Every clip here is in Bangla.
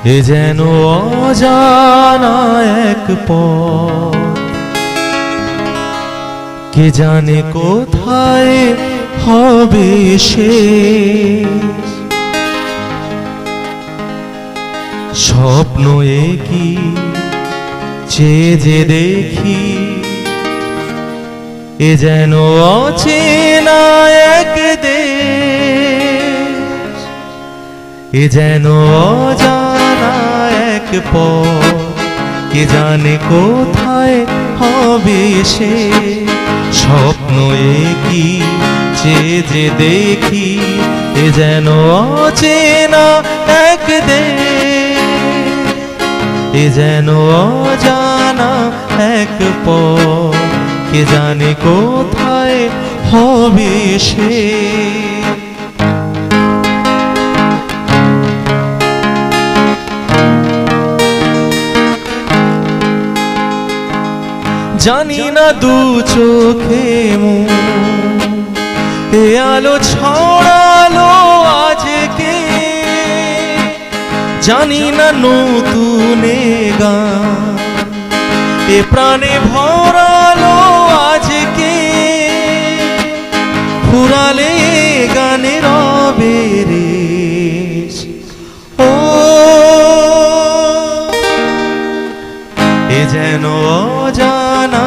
এ যেন অজানা এক পথ, কে জানে কোথায় হবে শেষ। স্বপ্ন একই চেয়ে যে দেখি, এ যেন অচেনা এক দেশ। এ যেন অজানা এক পথ, কে জানে কোথায় হবে সে। স্বপ্ন একই চেয়ে যে দেখি, এ যেন অচেনা এক দেশ। এ যেন অজানা এক পথ, কে জানে কোথায় হবে সে। জানি না দু চোখে এ আলো ছড়ালো আজকে, জানি না নতুন গান এ প্রাণে ভরালো আজকে। ফুরালে গানে রবে রেশ, ও এ যেন অজানা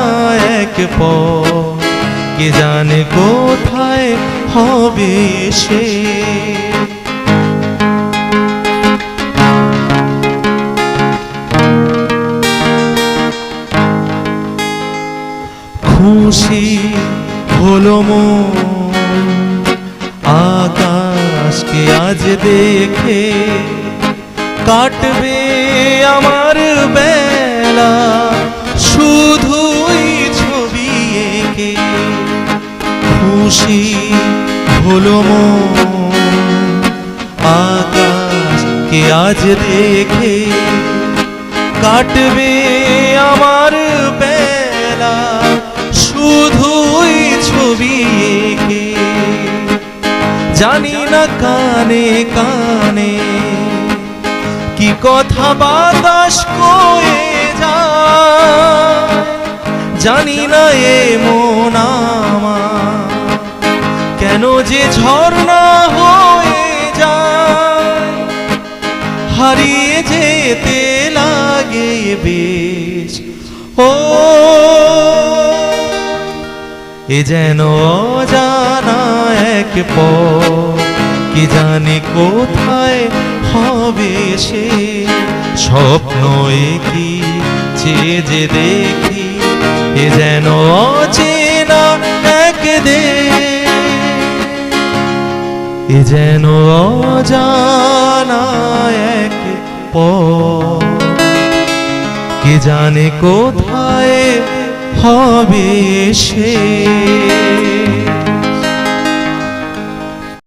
এক পথ, কে জানে কোথায় হবে সে। খুশি হলো মন আকাশকে আজ দেখে, কাটবে আমার বেলা শুধুই ছবি এঁকে। খুশি হলো মন আকাশকে আজ দেখে, কাটবে আমার বেলা শুধুই ছবি এঁকে। জানি না কানে কানে কি কথা বাতাস কয়ে যায়, জানি না এ মন আমার কেন যে ঝর্ণা হয়ে যায়। হারিয়ে যেতে লাগে বেশ, ও এ যেন অজানা এক পথ, কে জানে কোথায় হবে সে। স্বপ্ন একই চেয়ে যে দেখি, এ যেন অচেনা এক দেশ। এ যেন অজানা এক পথ, কে জানে কোথায় হবে সে।